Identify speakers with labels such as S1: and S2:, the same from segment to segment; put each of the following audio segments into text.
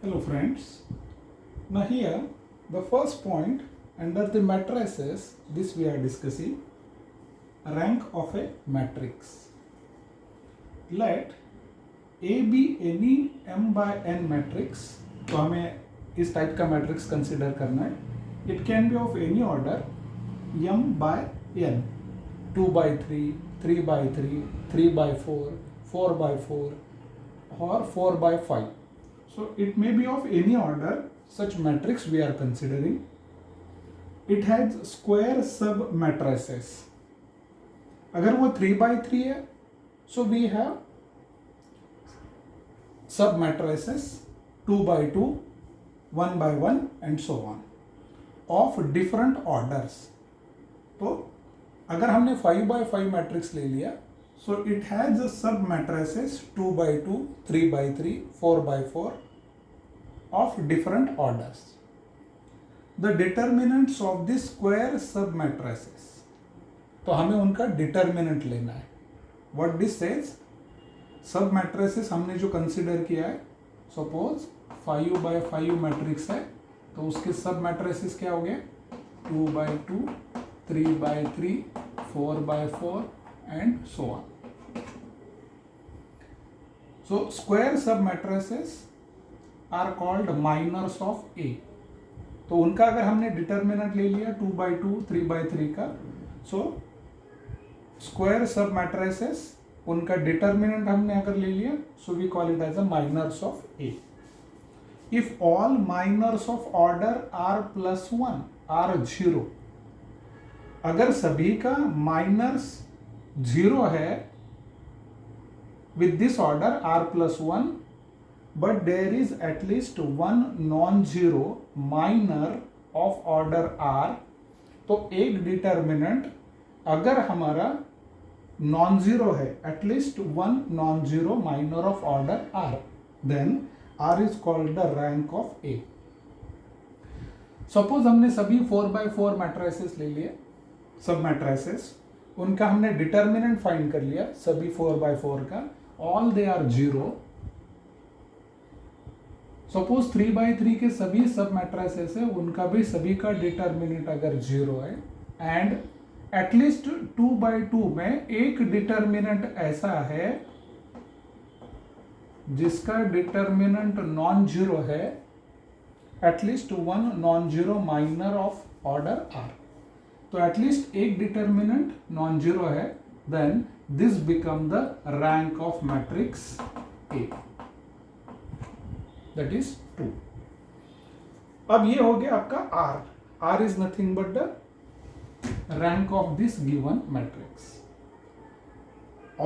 S1: Hello friends. Now here the first point under the matrices, this we are discussing rank of a matrix. Let A be any m by n matrix. तो हमें इस type का matrix consider करना है. It can be of any order m by n, 2 by 3, 3 by 3, 3 by 4, 4 by 4 or 4 by 5. So it may be of any order. Such matrix we are considering. It has square sub matrices. अगर वो 3 by 3 है, so we have sub matrices 2 by 2, 1 by 1 and so on of different orders. तो अगर हमने 5 by 5 matrix ले लिया, so it has a sub matrices 2 by 2, 3 by 3, 4 by 4 of different orders. The determinants of this square sub matrices. तो हमें उनका determinant लेना है. What this says, सब मैट्रिसेस हमने जो कंसिडर किया है, सपोज 5 by 5 मैट्रिक्स है, तो उसके सब मैट्रिसेस क्या हो गए? 2 by 2, 3 by 3, 4 by 4 and so on. So square sub matrices are called minors of A. तो उनका अगर हमने डिटर्मिनेंट ले लिया 2 by 2, 3 by 3 का, सो स्क्वायर सब मैट्रिसेस उनका डिटर्मिनेंट हमने अगर ले लिया, so we call it as a minors of A. If all minors of order R plus 1 R 0, अगर सभी का माइनर्स 0 है with this order R plus 1, but there is at least one non-zero minor of order R, तो एक determinant अगर हमारा non zero है, at least one non zero minor of order R, then R is called the rank of A. Suppose हमने सभी 4 by 4 matrices ले लिए, सब मैट्रिसेस, उनका हमने डिटर्मिनेंट फाइंड कर लिया सभी 4 by 4 का, all they are zero. Suppose 3 by 3 के सभी सब मैट्रिसेस है, उनका भी सभी का डिटर्मिनेंट अगर 0 है, एंड एटलीस्ट 2 by 2 में एक डिटर्मिनेंट ऐसा है जिसका डिटर्मिनेंट नॉन जीरो है, at least one non zero minor of order R, तो एटलीस्ट एक डिटर्मिनेंट नॉन जीरो है, then this become the rank of matrix A, that is 2. अब ये हो गया आपका R. R is nothing but the rank of this given matrix.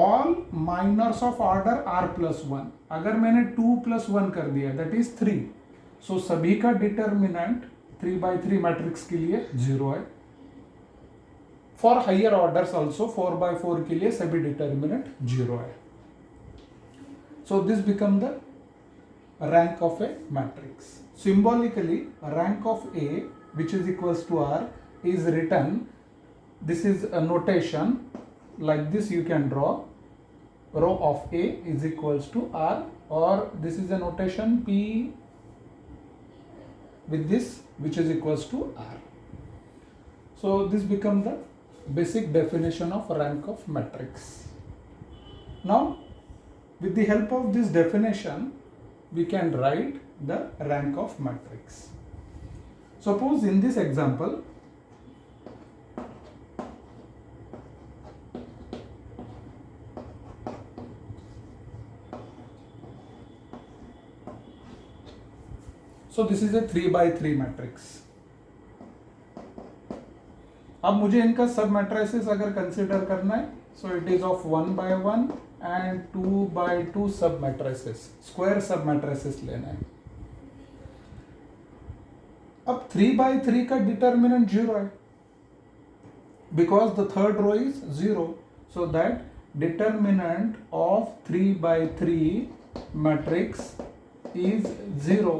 S1: All minors of order R plus 1. अगर मैंने 2 plus 1 कर दिया, that is 3. So सभी का डिटर्मिनेंट 3 by 3 मैट्रिक्स के लिए 0 है. For higher orders also 4 by 4 के लिए सभी डिटर्मिनेंट 0 है. So this become the rank of a matrix. Symbolically, rank of A, which is equals to R, is written, this is a notation like this. You can draw row of A is equals to R, or this is a notation P with this, which is equals to R. So this become the basic definition of rank of matrix. Now with the help of this definition, we can write the rank of matrix. Suppose in this example, so this is a 3 by 3 matrix. अब मुझे इनका सब matrices अगर consider करना है, so it is of 1 by 1 and 2 by 2 सब matrices, square सब matrices लेना है. अब 3 by 3 का डिटर्मिनेंट 0 है, because the third row is 0, so that determinant of 3 by 3 matrix is 0.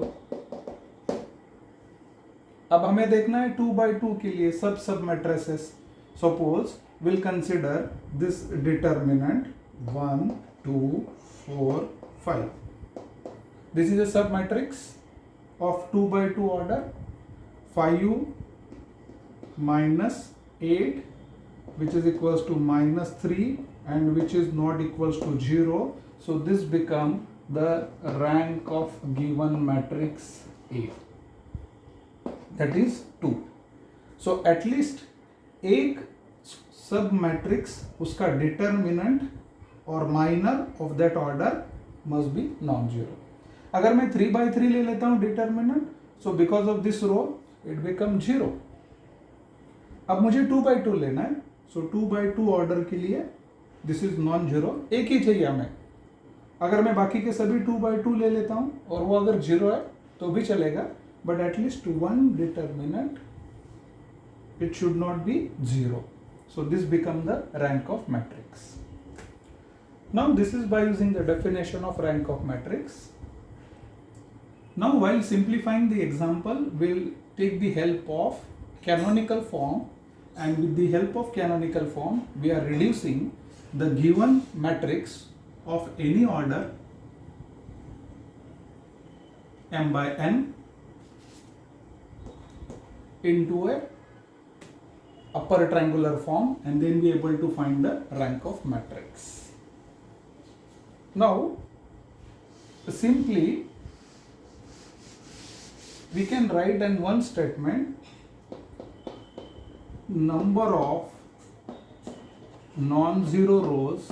S1: अब हमें देखना है 2 by 2 के लिए सब matrices. Suppose we'll consider this determinant 1, 2, 4, 5. This is a sub matrix of 2 by 2 order, 5u minus 8, which is equals to minus 3, and which is not equals to 0. So this become the rank of given matrix A, that is 2. So at least एक सब matrix उसका determinant और minor of that order must be non zero. अगर मैं 3 by 3 ले लेता हूं determinant, so because of this row it become 0. अब मुझे 2 by 2 लेना है, सो 2 by 2 ऑर्डर के लिए दिस इज नॉन जीरो, एक ही चाहिए हमें. अगर मैं बाकी के सभी 2 by 2 ले लेता हूं और वो अगर 0 है तो भी चलेगा, but at least one determinant it should not be 0. So this become the rank of matrix. Now this is by using the definition of rank of matrix. Now while simplifying the example, we'll take the help of canonical form, and with the help of canonical form we are reducing the given matrix of any order m by n into a upper triangular form, and then be able to find the rank of matrix. Now simply we can write in one statement, number of non-zero rows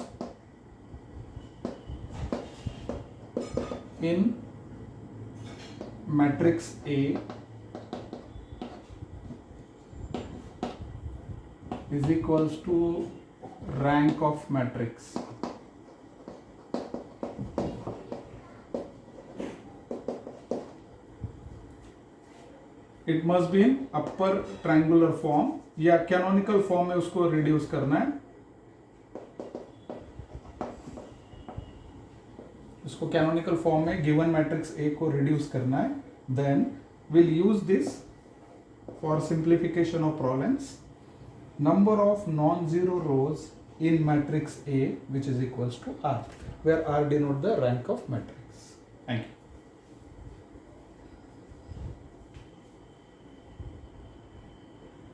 S1: in matrix A is equals to rank of matrix. It must be in upper triangular form, या canonical form में उसको reduce करना है. इसको canonical form में given matrix A को reduce करना है. Then we'll use this for simplification of Prollens. Number of non-zero rows in matrix A, which is equals to R, where R denote the rank of matrix. Thank you.